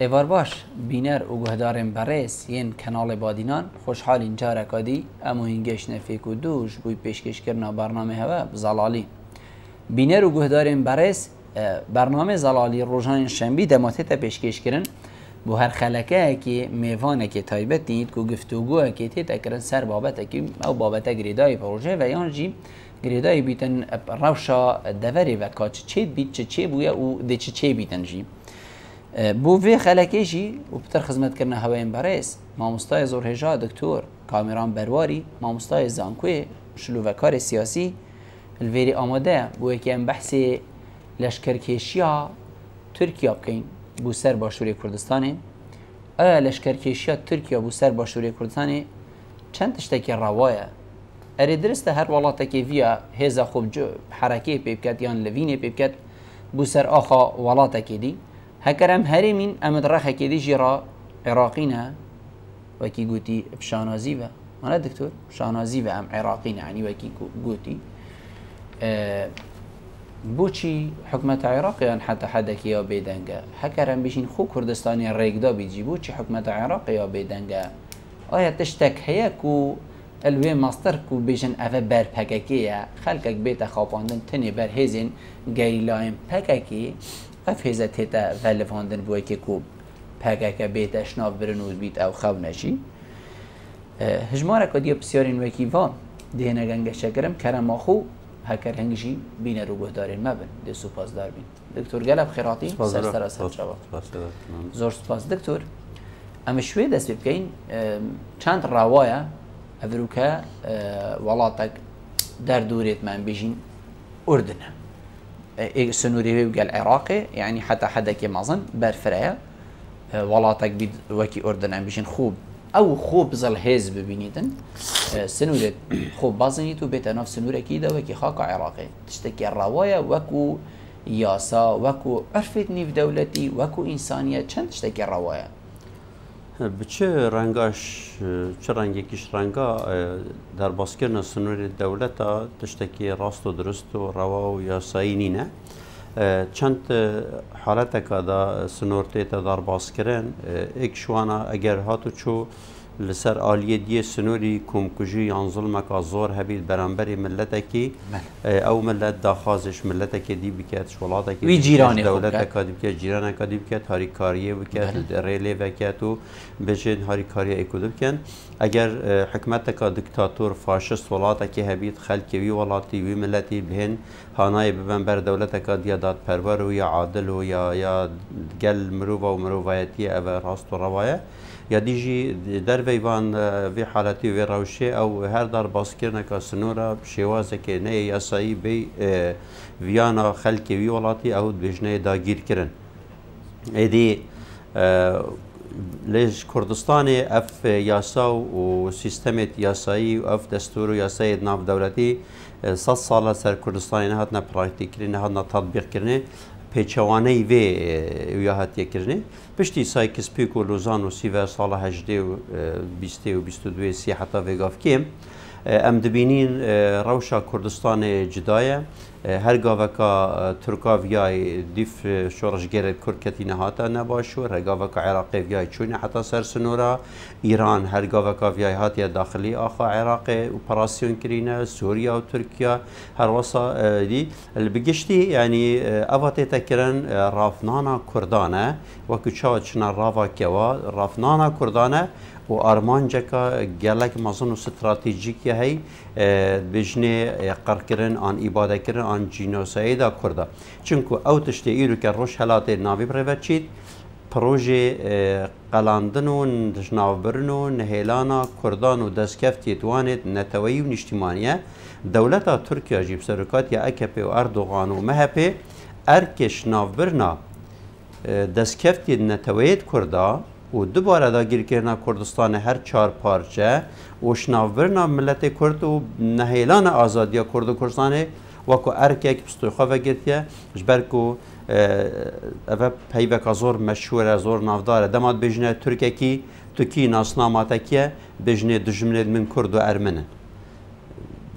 ایوار باش بینر و گهدارم برس ین کانال بادینان خوشحال اینجا رکادی امو هنگش نفیک و دوش بوی پیشکش کرنا برنامه هوا زلالی بینر و گهدارم برس برنامه زلالی روزان شنبه دماته پیشکش کردن بو هر خلکه که میوانه که تایبت نیست که گفتگوه که تیت اکرن سر بابت که او بابت گریدای پروژه و یان جی گریدای بیتن روشا دوری و کاچ چه بیت چه بویا او ده چه بیتن جی بو وی خلکه جی و بتر خدمت کردن هوایم برس مامستای زور هجا دکتر کامران برواری مامستای زانکوی شلووکار سیاسی الویری آماده بو که ام بحث لشکرکشیا ترکیه بکن بو سر باشوری کردستانه آیا لشکرکشیا ترکیه بو سر باشوری کردستانه چند تشتکی روایه اری درسته هر ولاته که ویا هزا خوب جو حرکه پیبکت یان لوینه پیبکت بو سر آخا ولاته که دی هکرم هری من امد رخه که دی جرا عراقینه وکی گوتی بشانازی و مانا دکتور بشانازی و ام عراقینه یعنی وکی گوتی بوچی حکمت عراقیان حتی حدک یا بیدنگه هکرم بیشین خو کردستانی ریگدا بیجی بوچی حکمت عراقی یا بیدنگه آیا تشتک هیا کو الوی ماستر کو بیشن اوه بر پککیه خلقک بیت خواباندن تنی بر هزین گیلایم پککی اف هزا تیتا ولفاندن بوی که کو پکک بیت اشناف برنود بیت او خواب نشی هجماره کدیا بسیارین وکی وان دهنه گنگه شکرم کرم آخو هکر هنگشی بینه رو گهدارین مبن ده سپاس دار بین دکتر گلب خیراتی سرسر از جواب زور سپاس دکتر اما شوی دست بکین چند روایه افرو که ولاتک در دوریت من بیشین اردنه سنوری بقال عراقي يعني حتى حدا كي مازن برفرايا ولاتك بيد وكي اردن بيشين خوب او خوب زل هز ببينيدن سنورة خوب بازنيتو بيتناف سنورة كيدا وكي خاقة عراقي تشتكي الرواية وكو ياسا وكو عرفت نيف دولتي وكو إنسانية چند تشتكي الرواية بچه رنگاش چه رنگیکیش رنگا در باسکرنا سنوری دولتا تشتکی راست و درست و روا و یاسایی نینه چند حالت که دا سنورتی تا در باسکرن ایک شوانا اگر هاتو چو لسر آلیه دیه سنوری کمکجی یان ظلمک زور هبید برانبری ملتکی او ملت داخازش ملتکی دی بکت شولاتکی وی جیرانی دولتکی دی بکت جیرانکی دی بکت هاریکاریه بکت ریلی بکت و بجن هاریکاریه ایکو دی بکن اگر حکمتک دکتاتور فاشست ولاتکی هبید خلکی وی ولاتی وی ملتی بهن هانای ببن بر دولتکی دی داد پرور و یا عادل و یا گل مروبا و مروبایتی او راست و روایه یا دیجی در ویوان وی حالتی وی روشه او هر در باسکرنا که سنورا شوازه که نه یاسایی بی ویانا خلکی وی ولاتی او بجنه داگیر کرن ایدی لیج کردستان اف یاسا و سیستمت یاسایی و اف دستور یاسایی ناف دولتی 100 سال سر کردستان نهاتنا پراکتیک کرنه نهاتنا تطبیق کرنه پیچوانه وی ویاهتی کرنه پشتی سایکس پیک و لوزان و سیور سال 18 و 20 و 22 سی حتی وگاف کیم ام دبینین روشا کردستان جدایه هر گاوکا ترکا ویای دیف شورشگرد کرکتی نهاتا نباشور هر گاوکا عراقی ویای چونه حتی سر سنورا ایران هر گاوکا ویای هاتی داخلی آخا عراقی اپراسیون کرینه سوریا و ترکیا هر وصا دی البگشتی یعنی اواتی تکرن رافنانا کردانه وکو چاو چنا رافا کوا رافنانا کردانه و آرمانجکا گلک مازن و استراتژیکی هی بجنه قرار کردن آن عبادت کردن آن جنوساید کرده چونکو او تشتی ایرو که روش حالات ناوی پروچید پروژه قلاندن و نشناوبرن و نهیلانا کردان و دستکفتی توانید نتویی و نشتیمانیه دولتا ترکیه جیب سرکات یا اکپی و اردوغان و مهپی ارکش ناوبرنا دستکفتی نتویید کرده و دوباره داگیر کردن کردستان هر 4 پارچه و شناورنا ملت کرد و نهیلان آزادی کرد و کردستان وکو ارکک بستوی خواه گرتیه جبرکو اوه پیوک زور مشهور زور نافداره دماد بجنه ترکی ناسناماته که بجنه دجمنه من کرد و ارمنه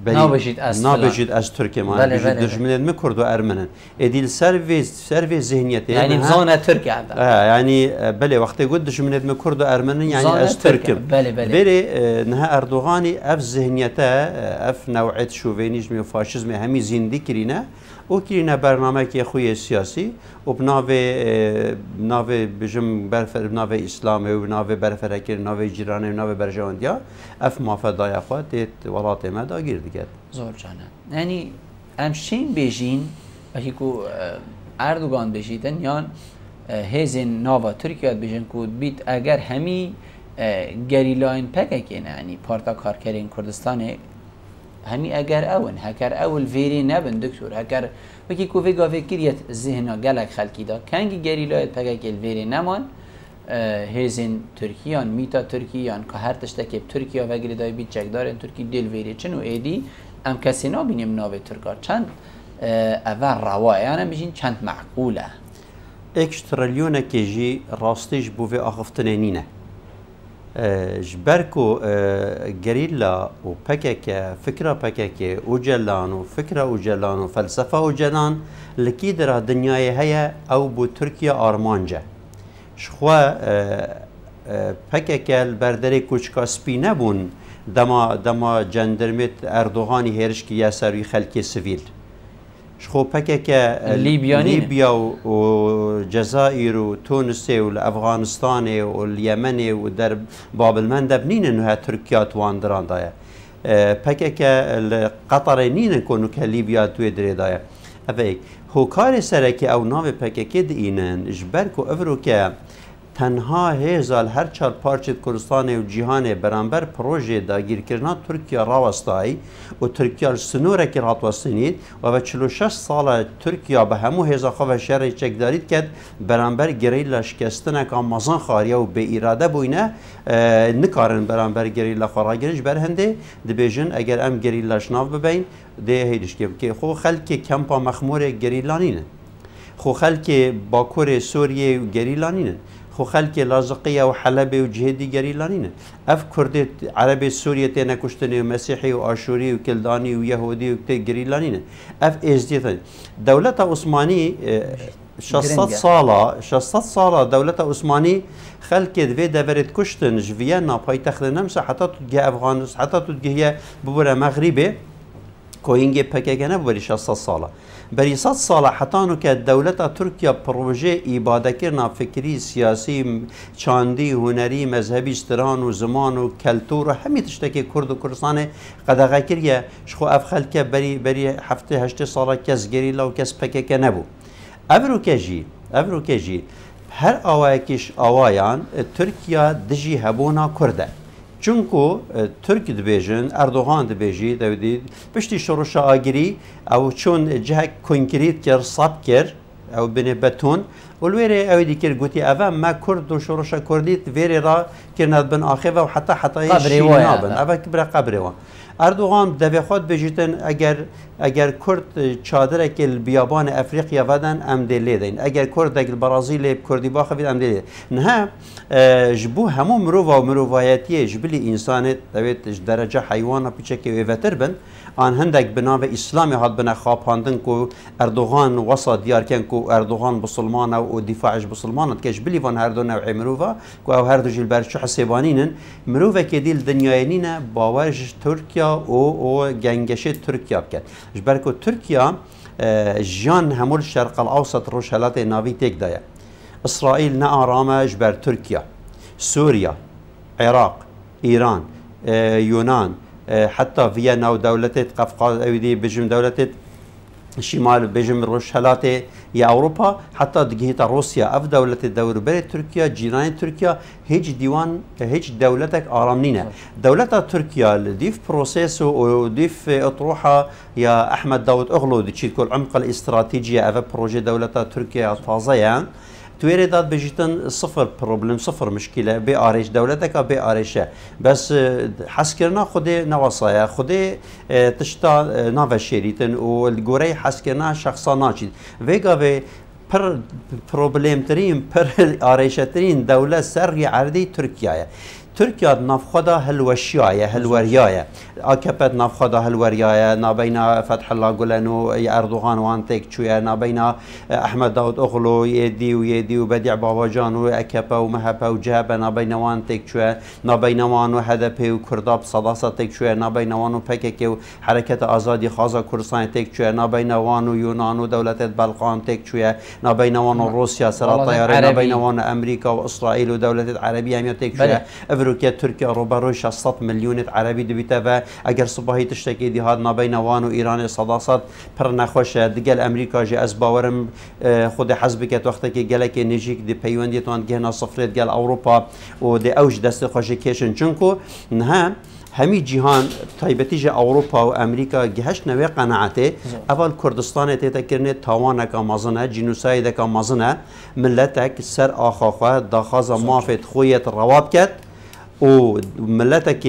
نابجید از ترکیه ما دشمنت می کرد و ارمنن ادیل سروی ذهنیتی یعنی زون ترکیه یعنی بله وقتی گفت دشمنت می کرد و ارمنن یعنی از ترکیه بله نه اردوغانی اف ذهنیته اف نوعیت شوونیسم و فاشیسم همی زندگی کرینه او کرینه برنامه که خوی سیاسی و بناوی بجم برفر بناوی اسلامی و بناوی برفرکر بناوی جیرانه بناوی برجواندیا اف مافدای خود تیت ولات ما داگیر دیگر زور جانه یعنی امشین بیجین وقتی کو اردوغان بیجیدن یان هزین ناوا ترکیه بیجن کود بیت اگر همی گریلاین پککین یعنی پارتا کارکرین کردستان همی اگر اون هکر اول ویری نبن دکتور هکر وکی کوفی گاوی کریت ذهنا گلک خلکی دا کنگی گریلایت پککل ویری نمان هزین ترکیان میتا ترکیان که هر تشتکی ترکیه و گریدای بیت چکدارن ترکی دل ویری چنو ایدی ام کسی نبینیم ناوی ترکار چند اول روایه یعنی بجین چند معقوله اکسترالیونه که جی راستیش بوی آخفتنینه جبركو جريلا وبكك فكرة بكك وجلان وفكرة وجلان وفلسفة وجلان لكي درا دنياي هيا أو بو تركيا أرمانجا شخوا بكك البردري كوشكا سبينا بون دما جندرمت أردوغاني هيرشكي ياسروي خلقي سيفيل شخو پکه لیبیا و جزائر و تونس و افغانستان و اليمن و در باب المندب نین انها ترکیه توان دران دایا پکه قطر نین کنو که لیبیا توی دری دایا افیک هو کار سرکی او ناو پکه دینن اجبر کو افرو که تنها هزال هر چار پارچه کردستان و جهان برانبر پروژه داگیر کردن ترکیه راوستایی و ترکیه سنوره که هاتوستنید و 46 سال ترکیه به همو هزا خواه شهر چکدارید که برانبر گریلا شکستن که مازن خاریه و به اراده بوینه نکارن برانبر گریلا خاراگرش برهنده دبیجن اگر ام گریلا شناف ببین ده هیدش که خو خلک کمپا مخمور گریلانینه خو خلک باکور سوریه و گریلانینه خو خلک لازقیه و حلب و جهدی گریلانینه اف کرد عربی سوریه تینا کشتنی و مسیحی و آشوری و کلدانی و یهودی و گریلانینه اف ازدیتن دولت عثمانی 600 ساله دولت عثمانی خلک دوی دورت کشتن جویه ناپای تخت نمسه حتی تدگه افغانستان حتی تدگه ببره مغربه کوینگ پکگنه بری 600 ساله بری 100 ساله حتی نو که دولت ترکیه پروژه ایباده کرنا فکری سیاسی چاندی هنری مذهبی استران و زمان و کلتور و همه تشتکی کرد و کردستان قدغه کریه شخو اف خلکه بری هفته 8 ساله کس گریلا و کس پکگه نبو ابرو که جی هر آوایکش آوایان ترکیه دجی هبونا کرده چونکو ترک دبیجن اردوغان دبیجی دودید پشتی شروش آگری او چون جه کنکریت کر صاب کر او بنه بتون ولویره او دیگر گوتی اول ما کرد و شروش کردیت ویره را کرند بن آخه و حتی شینابن اول کبر قبره وان اردوغان دوی خود بجیتن اگر کرد چادره که بیابان افریقیا ودن ام دلی دین اگر کرد اگر برازیل کردی باخوید ام دلی نه جبو همو مروفا و مروفایتی جبلی انسان دوید درجه حیوان پیچه که ویوتر بن آن هندک بناو اسلامی هات بنا خواب هاندن کو اردوغان وسط دیار کن کو اردوغان بسلمان و دفاعش بسلمان که جبلی وان هر دو نوع مروفا کو او هر دو جل برشو حسیبانینن مروفا که دیل دنیاینینه باورش ترکیه و گنگش ترکیه بکرد جبرکو ترکیه جان همول شرق الاوسط روش حالات ناوی تک دایا اسرائیل نه آرامه جبر ترکیه سوریا عراق ایران یونان حتى فيينا ودولة قفقاز أودي بجم دولة الشمال بجم روشهلات يا أوروبا حتى دقيقة روسيا أف دولة الدور بري تركيا جيران تركيا هيج دولتك آرامنينا دولة تركيا ديف بروسيس وديف أطروحة يا أحمد داود أغلو دي كل عمق الاستراتيجية أف بروجي دولة تركيا طازية تويري داد بجيتن صفر بروبلم صفر مشكلة بآريش دولتك بآريشة بس حسكرنا خدي نواصايا خدي تشتا نافا شيريتن والجوري حسكرنا شخصا ناشد فيجا في بروبلم ترين آريشة ترين دولة سرية عردي تركيا تركيا نافخدا هلوشيايا هلوريايا اكبت نافخدا هلوريايا نابينا فتح الله جولانو اردوغان وانتك شويه نابينا احمد داود اغلو يدي وبديع باباجان واكبا ومهبا وجابا نابينا وانتك شويه نابينا وانو هدفي وكرداب صداصتك شويه نابينا وانو بكك حركه ازادي خازا كردستان تك شويه نابينا وانو يونان ودوله بلقان تك شويه نابينا وانو روسيا سرا طياره نابينا وانو امريكا واسرائيل ودوله العربيه هم تك شويه افروكيا تركيا روبرو 600 مليون عربي دبيتا و اگر صباحی تشتکی دی هاد نابین وان و ایران صداصت پر نخوش دگل امریکا جه از باورم خود حزب که وقتی که گلک نجیک دی پیوندی توان گهنا صفرت گل اروپا و دی اوج دست خوش کشن چونکو نه همی جهان تایبتیج اروپا و امریکا گهش نوی قناعته اول کردستان تکرنه تاوانک مازنه جنوساید که مازنه ملتک سر آخاخه داخاز مافت خویت رواب کرد و ملتك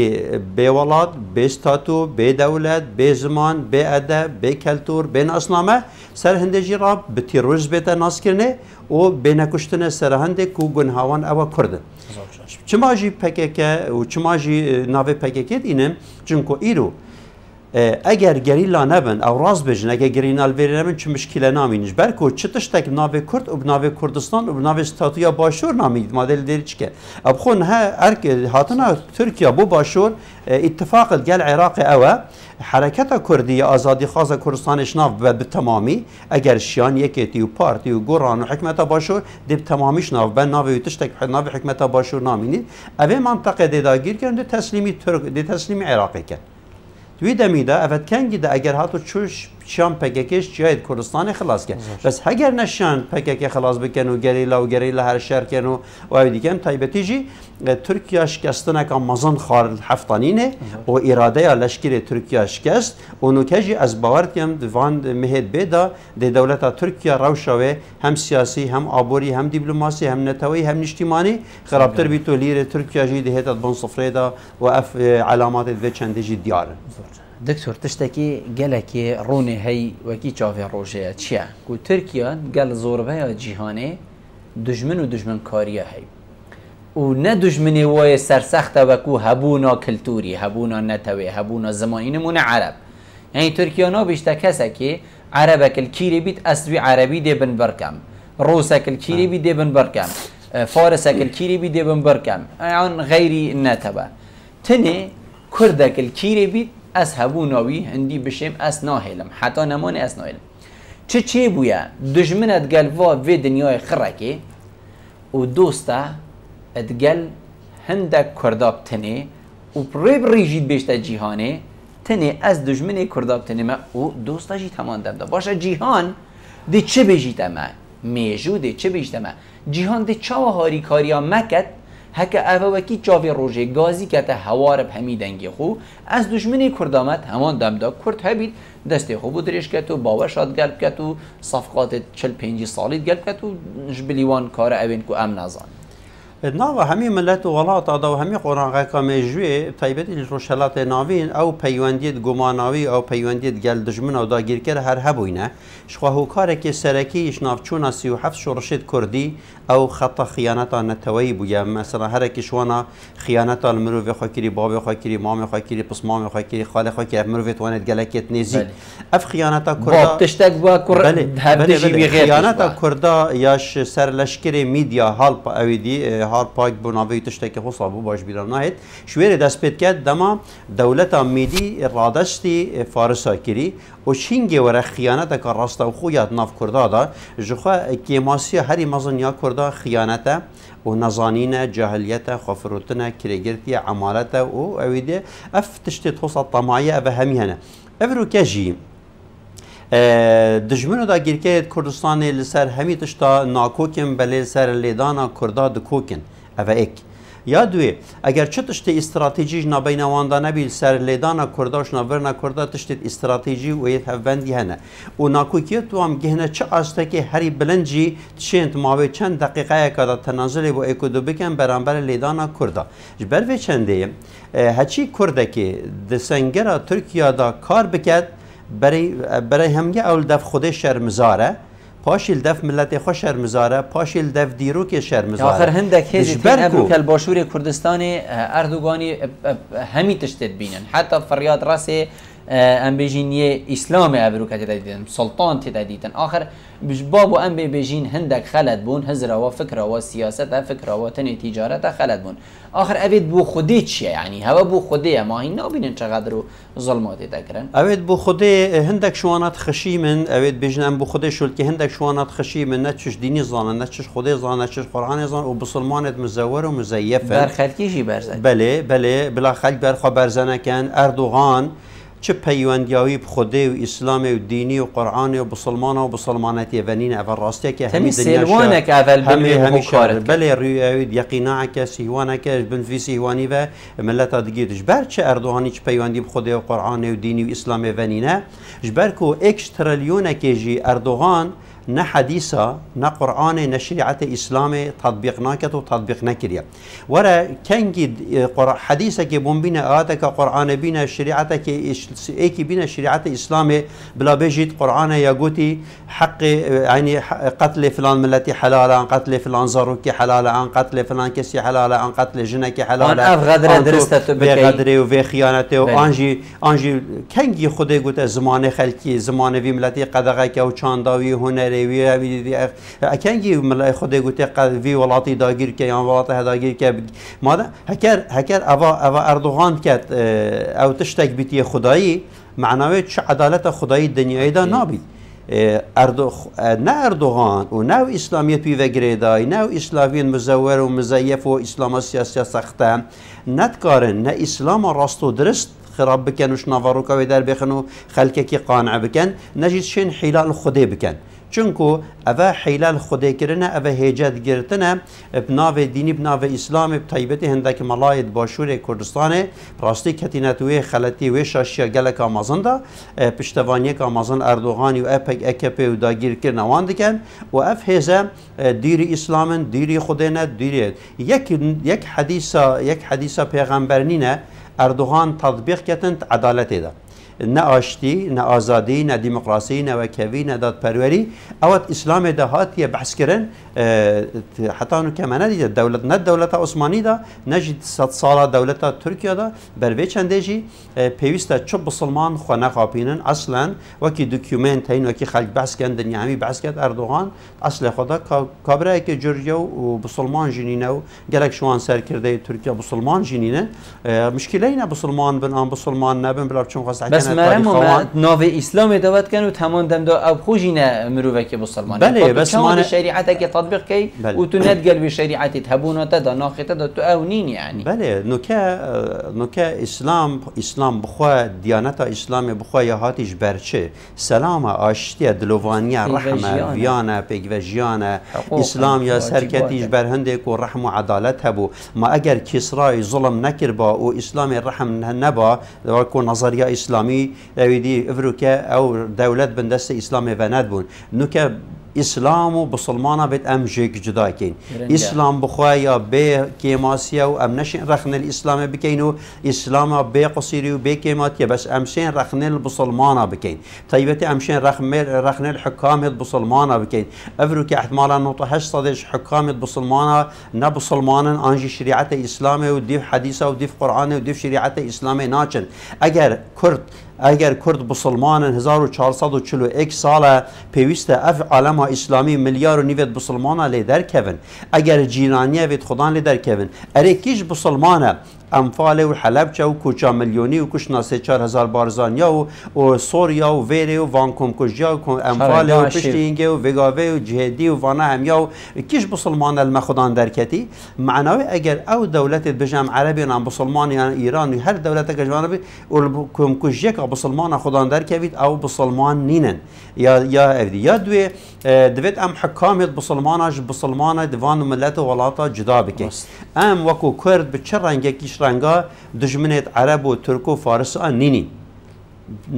بولاد بستاتو بدولت بزمان بأدب بكالتور بين أصنامه سر هندجي راب بتيروز بيتا ناس كرنه و بينكشتنا سر هندك و جنهاوان أو كردن چما جي PKK و چما جي ناوي PKK دينم چونكو إيرو اگر گریلا نبن او راز بجن اگر گرینال وری نبن چه مشکل نامینش برکو چه تشتک ناو کرد و ناو کردستان و ناو استاتویا باشور نامید مدل دیری چکه اب خون ها ارک هاتنا ترکیا بو باشور اتفاق گل عراق اوه حرکت کردی آزادی خاص کردستانش ناو به تمامی اگر شیان یکیتی و پارتی و گوران و حکمت باشور دی تمامیش ناو به ناو تشتک ناو حکمت باشور نامینید اوه منطقه دیداگیر کرد تسلیمی ترک دی تسلیمی عراقی کرد توی دمیده اول کنگی ده اگر هاتو چوش شام پککش جاید کردستان خلاص کرد بس اگر نشان پکک خلاص بکن و گریلا هر شهر کن و دیگه تایبتی جی ترکیه شکستنه که مازن خار هفتانینه و اراده لشکر ترکیه شکست و نوکجی از باور کم دوان مهد بیدا ده دولت ترکیه روشاوه هم سیاسی هم آبوری هم دیپلماسی هم نتوی هم اجتماعی خرابتر بیتو لیر ترکیه جی دهت بن صفره دا و اف علامات و چنده جی دیاره دكتور تشتكي قالك روني هي وكي تشافي روجيه تشيا كو تركيا قال زوربها جيهاني دجمن ودجمن كاريا هي ونا دجمني وي سرسخت وكو هبونا كلتوري هبونا نتوي هبونا زماني نمونه عرب يعني تركيا نا بيشتكسكي عربك الكيري بيت اسوي عربي دي بن بركم روسك الكيري بيت دي بن بركم فارسك الكيري بيت دي بن بركم عن غيري نتبه تني كردك الكيري بيت از هبوناوی هندی بشیم از ناهلم حتی نمان از ناهلم چه بویا دجمنت گل و دنیای خرکی و دوستا ادگل هندک کرداب تنه و ریجید بیشتر جیهانه تنه از دجمن کرداب تنه ما و دوستا جی تمان دم باشه جیهان دی چه بیجید اما میجو دی چه بیجید اما جیهان دی چاو هاری کاریا مکت هک اوکی چاوی روزه گازی که تا هوارب همی دنگی خو از دشمنی کردامت همان دمدا کرد هبید دسته خو بودریش که تو باوشات گلب که تو صفقات 45 سالی گلب که تو جبلیوان کار اوین کو ام نزان ناو همی ملت و ولات آدا و همی قرآن کامیجوی تایبت روشلات ناوین او پیوندید گماناوی او پیوندید گل دجمن او داگیر کر هر هبوینه شخواهو کاره که سرکیش نافچون 37 شورشید کردی او خطا خیانت نتوی بویا مثلا هر کشوانا خیانت المروی خاکری باب خاکری مام خاکری پس مام خاکری خاله خاکری مروی توانت گلکت نیزی اف خیانت کردا باب تشتک با کرد خیانت کردا یاش سر لشکر میدیا حال اویدی هار پاک بناوی تشتکی حسابو باش بیرم نهید شویر دست پید کرد دما دولت میدی رادستی فارسا کری و چینگی ور خیانت که راستا و خویت ناف کردا دا جخوا کیماسی هری مزنیا کردا خیانت و نزانین جاهلیت خفروتنا کریگرتی عمالت و اویده اف تشتید حساب طماعیه و همیهنه افرو کجی دجمنو دا گیرکه کردستان لسر همی تشتا ناکوکن بله سر لیدانا کردا دکوکن اوه ایک یا دوی اگر چه تشتی استراتژی نبین واندا نبیل سر لیدانا کرداش نورنا کردا تشتی استراتژی و یه هفبندی هنه و ناکوکیت تو هم گهنه چه آسته که هری بلنجی چند ماوی چند دقیقه کدا تنازلی با ایکودو بکن برانبر لیدانا کردا جبر و چنده هچی کرده که دسنگرا ترکیه دا کار بکد برای همگه اول دف خود شرمزاره پاشیل دف ملت خو شرمزاره پاشیل دف دیرو که شرمزاره آخر هندك هزي ابرو كالباشور كردستاني اردوغاني همي تشتت بينن حتى فرياد راسي ام بيجين اسلامي ابرو كتديدن سلطان تديدن اخر بابو ام بيجين هندك خلد بون هزره وفكره وسياسه فكره وتن تجاره خلد بون اخر ابيد بو خديتش يعني هوا بو خديه ما هي نابين چقدر ظلمات تكرن ابيد بو خدي هندك شوانات خشي من ابيد بيجن ام بو خدي شول كي هندك شوانات خشي من نتش ديني زان نتش خدي زان نتش قران زان وبسلمانت مزور ومزيفه بر خلكيشي برزن بله بلا خلق بر خو برزنه كان اردوغان چه پیوندیایی بخوده و اسلام و دینی و قرآن و بسلمان و بسلمانتی ونین اول راسته که همه سیلوانک اول همیشه بله روی یقینا که سیوانه که بنفی سیوانی و ملت دیگه جبر چه اردوغانی چه پیوندی بخوده و قرآن و دینی و اسلام ونینه جبر کو اکش تریلیون که جی اردوغان نه حديثا نه قرآن نه شریعت اسلام تطبیق نکرد و تطبیق نکرد. ورا کنگی حدیثا که بون بینه آیات که قرآن بینه شریعت که ایکی بینه شریعت اسلام بلا بجید قرآن یا گوتی حق یعنی قتل فلان ملتی حلاله عن قتل فلان زاروکی حلاله عن قتل فلان کسی حلاله عن قتل جنکی حلاله عن غدر درست به غدر و به خیانت و آنجی کنگی خود گوت زمان خلکی زمان وی ملتی قدغه که و چانداوی هنر اکنگی ملای خود گوته قلبی ولاتی داگیر که یا ولات هداگیر که ماذا هکر اوا اردوغان کت او تشتک بیتی خدایی معنوی چه عدالت خدایی دنیای دا نابید نه اردوغان و نه اسلامیت بی وگریدای نه اسلامی مزور و مزیف و اسلام سیاسی سخته ندکارن نه اسلام راست و درست خراب بکن وش نوارو که در بخنو خلک کی قانع بکن نجید شین حلال خدای بکن چونکو اوه حلال خدای کرنه اوه هیجت گرتنه بناو دینی بناو اسلام بطیبت هندک ملاید باشور کردستانه راستی کتینتوی خلطی و شاشیا گلک آمازن دا پشتوانی که آمازن اردوغانی و اپک اکپی و داگیر کرنه وان دکن و اف هیزه دیر اسلام دیر خدای نه دیر یک حدیثا پیغمبرنینه اردوغان تطبیق کتند عدالتی ده نه آشتی نه آزادی نه دموکراسی نه وکوی نه دادپروری اوت اسلام دهاتی بحث کردن حتی انو که من ندید دولت نه دولت عثمانی دا نجید 100 سال دولت ترکیه دا بروی چنده جی پیوسته چه بسلمان خو نخاپینن اصلا وکی دوکیومنت هین وکی خلق بحث کن دنیامی بحث کرد اردوغان اصل خدا کابره که جورجیا و بسلمان جنینه و گلک شوان سر کرده ترکیه بسلمان جنینه مشکلی نه بسلمان بن آن بسلمان نبن بلا چون خواست بس مرمو ناو اسلام دوات کنو تمام دم دو او خوشینه مروه که بسلمان بله بس ما شریعت که تطبیق کی و تو ندگل به شریعت تبونات دا ناخته دا تو اونین یعنی بله نوکه اسلام بخوا دیانت اسلام بخوا یهاتیش برچه سلام آشتی دلوانیه رحمه ویانه پیگوژیانه اسلام یا سرکتیش برهنده کو رحم و عدالت هبو ما اگر کسرای ظلم نکر با و اسلام رحم نبا کو نظریه اسلامی دویدی افروکه او دولت بندست اسلام و ندبون نوکه اسلام و بسلمانا بيت ام جيك جدا كين اسلام بخوايا بي كيماسيا و ام نشين رخن الاسلام بكينو اسلام بي قصيري و بي كيماتيا بس امشين رخن البسلمانا بكين طيبتي امشين رخن الحكام البسلمانا بكين افروك احتمالا نقطه 8 صدش حكام البسلمانا نبسلمانا انجي شريعه اسلامي وديف حديثه وديف قرانه وديف شريعه اسلامي ناچن اگر کرد بسلمان 1441 ساله پیوسته اف عالم اسلامی میلیارد و نیوت بسلمان لیدر کون اگر جیرانیه وید خدان لیدر کون اره کیش بسلمانه امفال و حلب و کوچا میلیونی و کش ناسه 4000 بارزانیا و سوریا و ویره و وانکوم کجیا و امفال و پشتینگه و وگاوه و جهدی و وانا همیا و کیش بسلمان المخدان درکتی معناوی اگر او دولت بجم عربی نام بسلمان یا ایران و هر دولت که جوانبی و کجیا که بسلمان خدان درکوید او بسلمان نینن یا دوی دوید ام حکامیت بسلمان دوان ملت و ولاتا جدا بکن ام وکو کرد به چه رنگه کیش رنگا دجمنت عرب و ترک و فارس نینی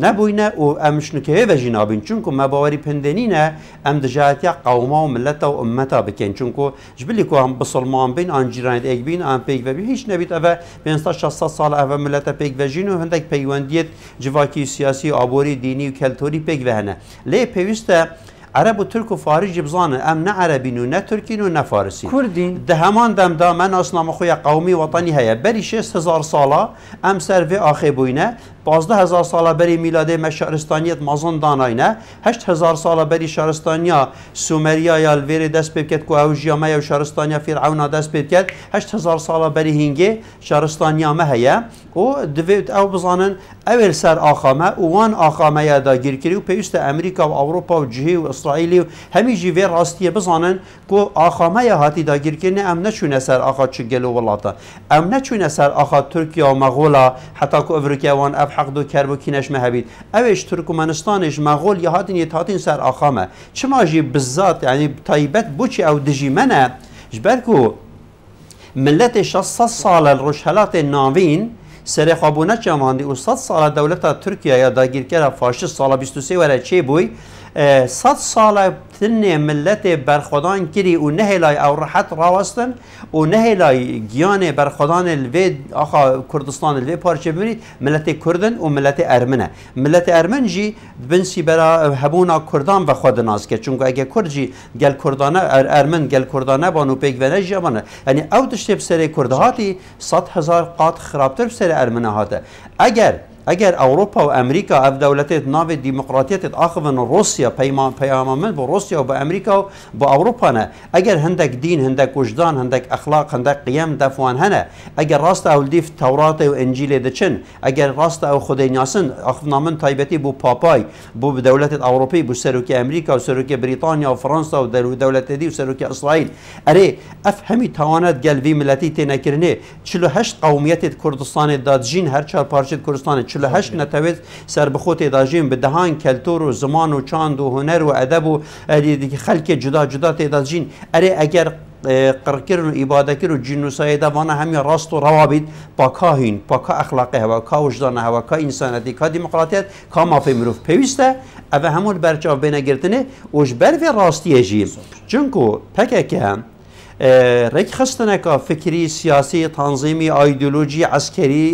نبوینه و امش نکه و جنابین چونکو مباوری پندنینه ام دجاتی قوما و ملتا و امتا بکن چونکو جبلی کو هم بسلمان بین آن جیرانت ایک بین آن پیک و بین هیچ نبید اوه 500 سال اوه ملتا پیک و جینو هندک پیوندیت جواکی سیاسی آبوری دینی و کلتوری پیک و هنه لی پیوسته عرب و ترک و فارسی بزانن ام نه عربین و نه ترکین و نه فارسی کردین ده همان دم دا من اسنام خوی قومی وطنی هیا بری 6000 ساله ام سر و آخه بوینه 15000 ساله بری میلاده مشارستانیت مازن داناینه 8000 ساله بری شارستانیا سومریا یا الویر دست بکت کو او جیامه یا شارستانیا فرعون دست بکت 8000 ساله بری هنگه شارستانیا ما هیا و دوید او بزانن اول سر آخامه و وان آخامه یا دا گیر کری و پیوست امریکا و اروپا و جهی و اسرائیلی و همی جیوه راستیه بزانن که آخامه یا هاتی دا گیر کرنه ام نچونه سر آخا چگل و ولاتا ام نچونه سر آخا ترکیه و مغولا حتی که افریقیا وان اف حق دو کرب و کینش مهبید اوش ترکمنستانش مغول یا هاتین یتاتین سر آخامه چما جی بزات یعنی تایبت بوچی او دجی منه جبرکو ملت 600 سال الرشهلات ناوین سر خابونه چماندی و 100 سال دولت ترکیه یا داگیرکر فاشیست سال 23 وره چه بوی 100 سال تن ملت برخودان کری و نهلای او راحت راوستن و نهلای گیان برخودان الوی آخا کردستان الوی پارچه ببینید ملت کردن و ملت ارمنه ملت ارمن جی بنسی برا هبونا کردان و خود ناز که چون اگه کرد جی گل کردانه ارمن گل کردانه بانو پیک ونه جوانه یعنی او دشته بسر کردهاتی 100,000 قات خرابتر بسر ارمنه هاته اگر اروپا و امریکا اف دولتات ناو ديمقراطيات اخذن روسيا پیامامن با روسيا و با امریکا و با اروپا نه اگر هندك دین هندك وجدان هندك اخلاق هندك قيم دفوان هنه اگر راست او دیف تورات و انجیل دچن اگر راست او خدای ناسن اخنامن تایبتی بو پاپای بو دولت اروپی بو سروک امریکا و سروک بریتانیا و فرانسا و دولت دی و سروک اسرائیل اره افهمی توانت قلبی ملتی تنکرنه 48 قومیت کردستان دادجین هر چهار پارچه کردستان 48 نتوید سر بخوت داجین به دهان کلتور و زمان و چاند و هنر و ادب و خلق جدا جدا داجین اره اگر قرکرن و عبادت و جنوسای دوانه همی راست و روابط با کاهین با کا اخلاقی هوا کا وجدان هوا کا انسانیتی کا دموکراتیت کا مافی مروف پیوسته او همون برچاو بین گرتنه وش بر راستی جیم چونکو پکه رک خستنه که فکری سیاسی تنظیمی ایدئولوژی عسکری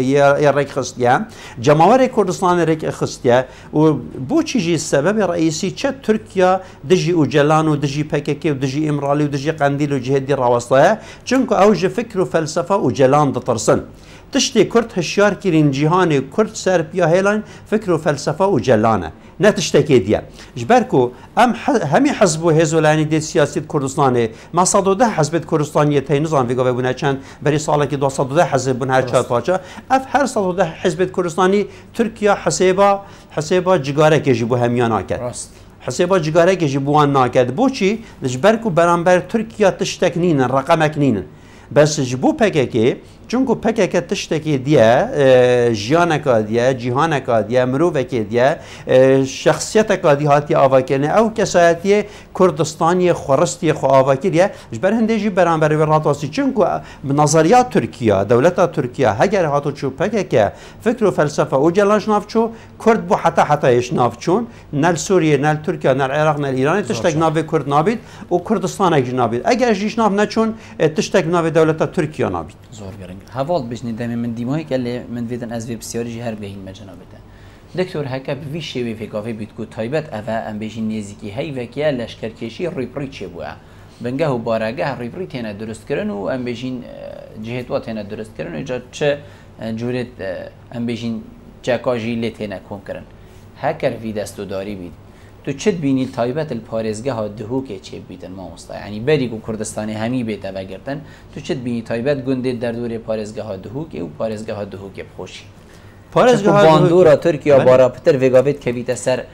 یا رک خستیه جماهیر کردستان رک خستیه و بو چیزی سبب رئیسی چه ترکیه دجی اوجلان و دجی پککی و دجی امرالی و دجی قندیل و جهدی راوستایه چونکه اوج فکر و فلسفه اوجلان دترسن تشتی کرد هشیار کرین جهان کرد سربیا هیلان فکر و فلسفه اوجلانه نه تشتكي ديا جبركو همي حزب هزولاني دي سياسة كردستان ما 110 حزب كردستانية تاي نظام في قوي بنا كان بري صالك 210 حزب بنا هر باشا اف هر 110 حزب كردستاني تركيا حسابا جگارك يجيبو هميان اكد حسابا جگارك يجيبوان ناكد بوشي جبركو برانبر تركيا تشتكنين رقمك نين بس جبو PKK چونکو PKK تشتکی دیه جیانک دیه جهانک دیه مروفک دیه شخصیت کادی هاتی آواکنه او کسایتی کردستانی خورستی خو آواکریه جبر هندجی برانبر راتواسی چونکو نظریات ترکیه دولت ترکیه هگر هاتو چو PKK فکر و فلسفه او جلانش نافچو کرد بو حتی ايش نافچون نل سوریه نل ترکیه نل عراق نل ایران تشتک ناو کرد نابید و کردستان اگه نابید اگر جیش ناو نچون تشتک ناو دولت ترکیه نابید زور گرنگ هوال بجنی دمی من دیمایی که من ویدن از ویب سیاری هر بهین مجنابته دکتر هکا بوی شوی فکافی بیت کو تایبت اوه ام بجین نزیکی هی وکیه لشکرکشی ریپری چه بوده بنگه و بارگه ریپری تینه درست کردن و ام بجین جهتوا تینه درست کردن و جا چه جورت ام بجین جکاجی لی تینه کم کردن هکر وی دستو داری بید تو چت بینی تایبت الپارزگه ها دهو که چه بیتن ما مستا یعنی بری کو کردستان همی بیت و گرتن تو چت بینی تایبت گنده در دور پارزگه ها دهو که او پارزگه ها دهو که خوشی پارزگه ها باندورا ترکیه بارا پتر وگاویت که بیت سر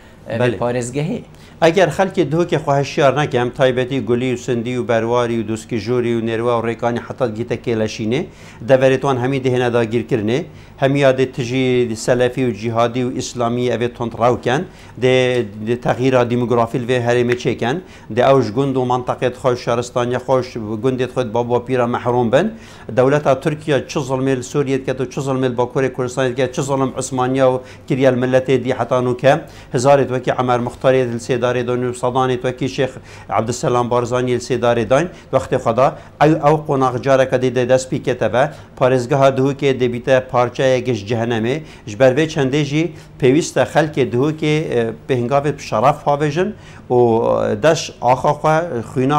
پارزگه اگر خلک دهو که خواهشیار نکم تایبتی گلی و سندی و برواری و دوسکی جوری و نروا و ریکانی حتی گیتا کلاشینه دورتوان همی دهنه داگیر کرنه همی یاد تجی سلفی و جهادی و اسلامی اوه تند راوکن ده تغییر دیموگرافی و هرمه چکن ده اوش گند و منطقه خوش شهرستانی خوش گندت خود بابا پیرا محروم بن دولت ترکیه چه ظلم سوریت کرد و چه ظلم باکور کردستان کرد چه ظلم عثمانیا و کریال ملت دی حتی نو که هزارت وكي عمر مختار السيداري دون وصداني وكي شيخ عبد السلام بارزاني السيداري داين وقت خدا او قناق جارك دي دست بي كتبه پارزگاه دهو که دبیته پارچه گش جهنمه جبروی چنده جی پیوست خلق دهو که به هنگاوی شرف هاویجن و دش آخا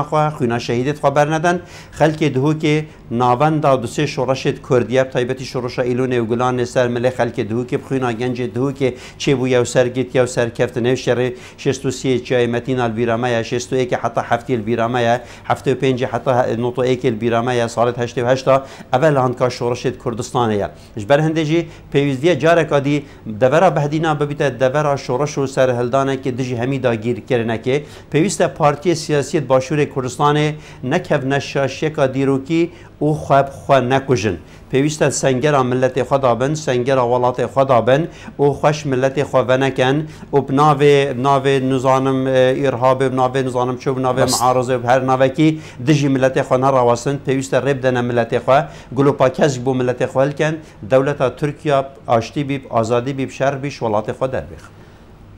خواه شهیدت خواه برندن خلق دهو که ناوند دو سه شورشت کردیب تایبتی شورش ایلونه و گلان سر مله خلق دهو که بخوینا گنج دهو که چه بو یو سرگیت یو سرکفت نوشره 63 چای متین البیرامه 61 حتی هفتی البیرامه 75 حتی نوتو ایک البیرامه سالت 88 اول هنکا شورشت کردستانه جبر هندجی پیوزدی جارک ادی دورا بهدینا ببیت دورا شورش و سر هلدانه که دجی همی داگیر کرنه که پیوست پارتی سیاسی باشور کردستان نکف نشاشک دیروکی او خواب نکوژن پیوست سنگر ملت خدا بن سنگر ولات خدا بن او خوش ملت خدا نکن و بناو نظام ارهاب بناو نظام چوب بناو معارضه هر ناوکی دجی ملت خدا رواسن پیوست رب دن ملت خدا گلو پاکز بو ملت خدا کن دولت ترکیه آشتی بیب آزادی بیب شر بیش ولات خدا در بخ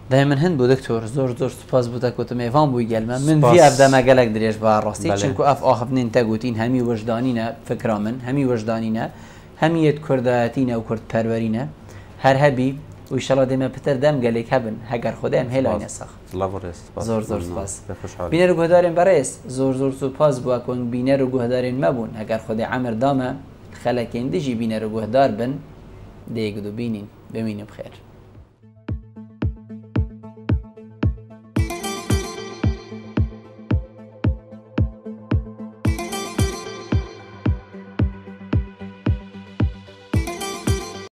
دائما هند بو دکتور زور سپاس بوده که تم ایوان بوی گلمه من في افدا مقالك دريش بها راستی چونکو اف آخفنین تگوتین همی وجدانینه فکر من همی وجدانینه همیت کرداتینه و کرد پرورینه هر هبی و ایشالا دیمه پتر دم گلیک هبن هگر خودم هلای نسخ زور سپاس بینه رو گهدارین برایست زور سپاس بو اکون بینه رو گهدارین مبون هگر خود عمر دامه خلکین دیجی بینه رو گهدار بن دیگدو بینین بمینیم بخیر